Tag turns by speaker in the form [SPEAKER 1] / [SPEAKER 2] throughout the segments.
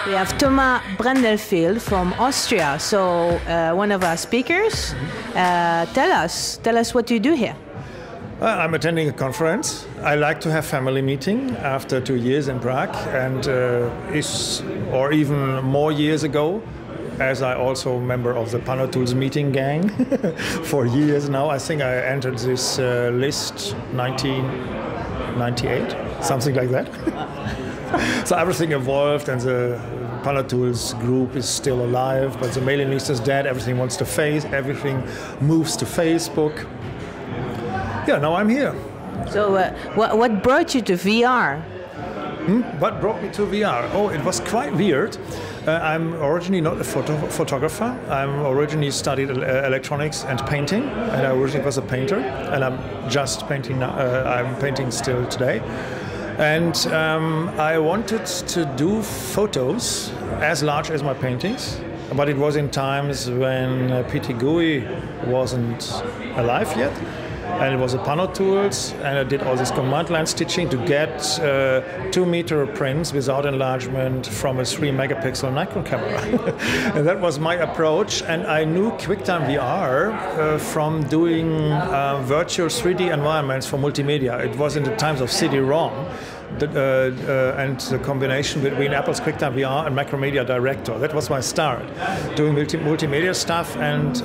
[SPEAKER 1] We have Thomas Bredenfeld from Austria, so one of our speakers. Tell us what you do here.
[SPEAKER 2] I'm attending a conference. I like to have family meeting after 2 years in Prague, and or even more years ago, as I also member of the Panotools meeting gang for years now. I think I entered this list 1998, something like that. So everything evolved, and the Panotools group is still alive, but the mailing list is dead. Everything wants to everything moves to Facebook. Yeah, now I'm here.
[SPEAKER 1] So what brought you to VR?
[SPEAKER 2] What brought me to VR? Oh, it was quite weird. I'm originally not a photographer. I'm originally studied electronics and painting, and I originally was a painter, and I'm just painting now. I'm painting still today. And I wanted to do photos as large as my paintings, but it was in times when P.T. Gui wasn't alive yet. And it was a Panotools, and I did all this command line stitching to get 2-meter prints without enlargement from a 3-megapixel Nikon camera. And that was my approach, and I knew QuickTime VR from doing virtual 3D environments for multimedia. It was in the times of CD-ROM. And the combination between Apple's QuickTime VR and Macromedia Director. That was my start, doing multimedia stuff, and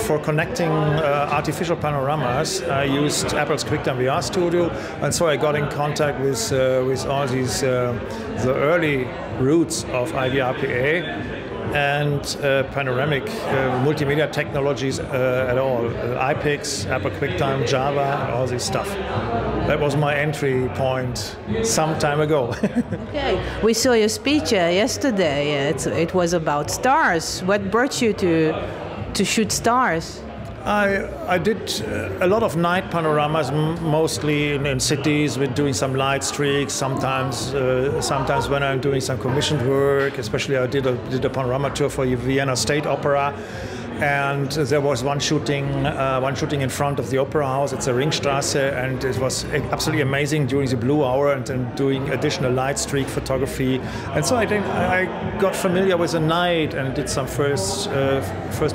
[SPEAKER 2] for connecting artificial panoramas, I used Apple's QuickTime VR Studio, and so I got in contact with all these the early roots of IVRPA and Panoramic multimedia technologies at all, IPIX, Apple QuickTime, Java, and all this stuff. That was my entry point some time ago.
[SPEAKER 1] Okay, we saw your speech yesterday. It was about stars. What brought you to shoot stars?
[SPEAKER 2] I did a lot of night panoramas, mostly in cities, with doing some light streaks. Sometimes when I'm doing some commissioned work, especially I did a panorama tour for Vienna State Opera. And there was one shooting in front of the Opera House. It's a Ringstrasse, and it was absolutely amazing during the blue hour, and then doing additional light streak photography. And so I got familiar with the night and did some first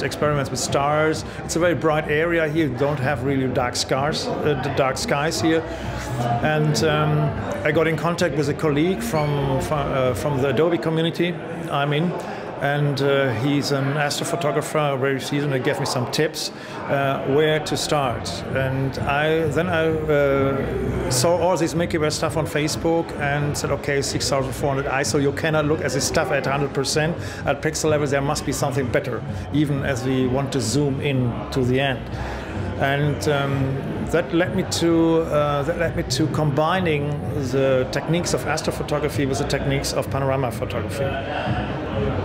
[SPEAKER 2] experiments with stars. It's a very bright area here. You don't have really dark skies here. And I got in contact with a colleague from the Adobe community I'm in. And he's an astrophotographer, very seasoned. He gave me some tips where to start. And then I saw all this Milky Way stuff on Facebook and said, okay, 6400 ISO, you cannot look at this stuff at 100%. At pixel level, there must be something better, even as we want to zoom in to the end. And that led me to combining the techniques of astrophotography with the techniques of panorama photography.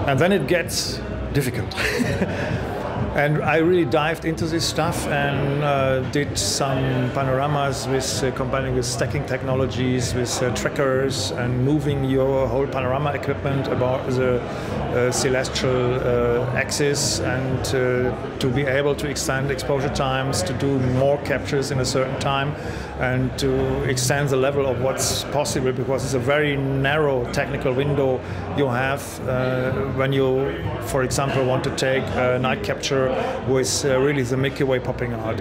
[SPEAKER 2] And then it gets difficult. And I really dived into this stuff and did some panoramas with combining with stacking technologies, with trackers, and moving your whole panorama equipment about the celestial axis, and to be able to extend exposure times, to do more captures in a certain time, and to extend the level of what's possible, because it's a very narrow technical window you have when you, for example, want to take a night capture with really the Milky Way popping out.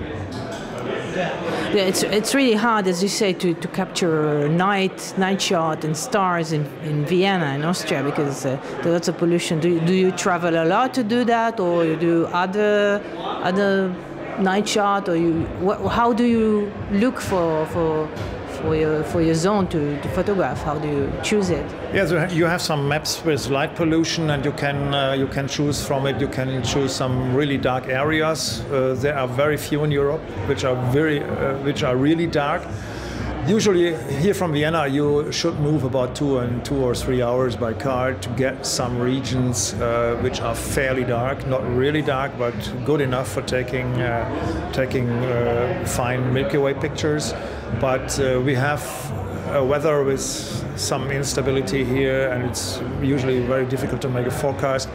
[SPEAKER 1] Yeah, it's really hard, as you say, to capture night shot and stars in Vienna, in Austria, because there's lots of pollution. Do you travel a lot to do that, or you do other night shot, or how do you look for your zone to photograph? How do you choose it?
[SPEAKER 2] Yeah, so you have some maps with light pollution, and you can choose from it. You can choose some really dark areas. There are very few in Europe which are really dark. Usually here from Vienna you should move about 2 or 3 hours by car to get some regions which are fairly dark, not really dark, but good enough for taking fine Milky Way pictures. But we have weather with some instability here, and it's usually very difficult to make a forecast.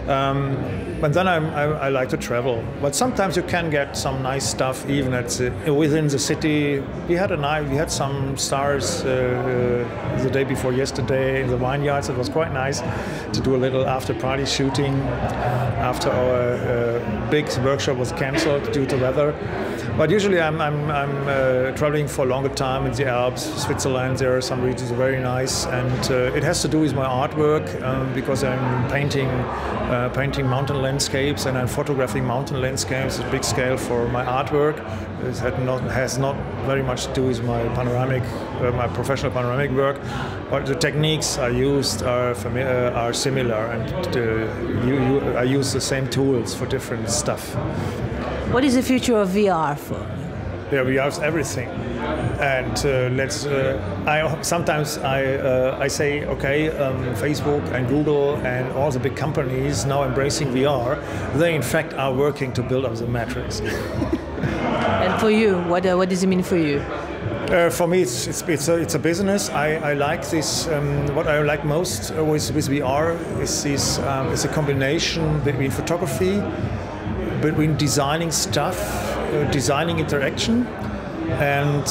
[SPEAKER 2] But then I like to travel. But sometimes you can get some nice stuff even within the city. We had some stars the day before yesterday in the vineyards. It was quite nice to do a little after-party shooting after our big workshop was cancelled due to weather. But usually I'm traveling for a longer time in the Alps, Switzerland. There are some regions very nice, and it has to do with my artwork because I'm painting mountain landscapes and I'm photographing mountain landscapes at big scale for my artwork. It has not very much to do with my panoramic, my professional panoramic work, but the techniques I used are similar, and I use the same tools for different stuff.
[SPEAKER 1] What is the future of VR for?
[SPEAKER 2] Yeah, VR is everything, and sometimes I say, okay, Facebook and Google and all the big companies now embracing VR. They in fact are working to build up the matrix.
[SPEAKER 1] And for you, what does it mean for you?
[SPEAKER 2] For me, it's a business. I like this. What I like most with VR is a combination between photography, between designing stuff, designing interaction, and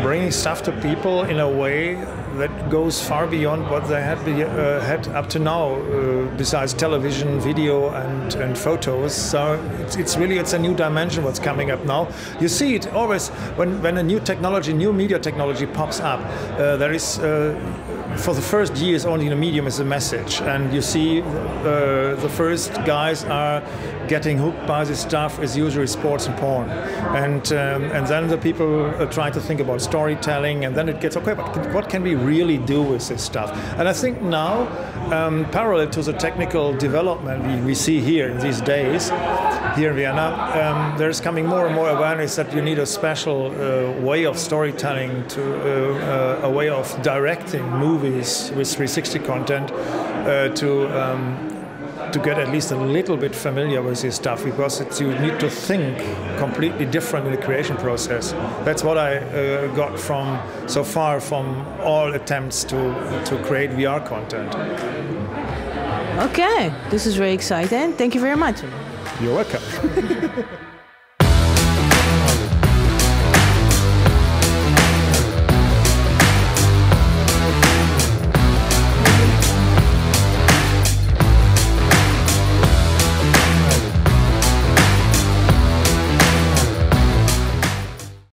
[SPEAKER 2] bringing stuff to people in a way that goes far beyond what they had up to now, besides television, video, and photos. So it's a new dimension what's coming up now. You see it always when a new technology, new media technology pops up. There is. For the first years, only the medium is a message, and you see the first guys are getting hooked by this stuff is usually sports and porn, and then the people try to think about storytelling, and then it gets okay. But what can we really do with this stuff? And I think now, parallel to the technical development we see here in these days, here in Vienna, there's coming more and more awareness that you need a special way of storytelling, a way of directing movies with 360 content to get at least a little bit familiar with this stuff, because you need to think completely different in the creation process. That's what I got so far from all attempts to create VR content.
[SPEAKER 1] Okay, this is very exciting. Thank you very much.
[SPEAKER 2] You're welcome.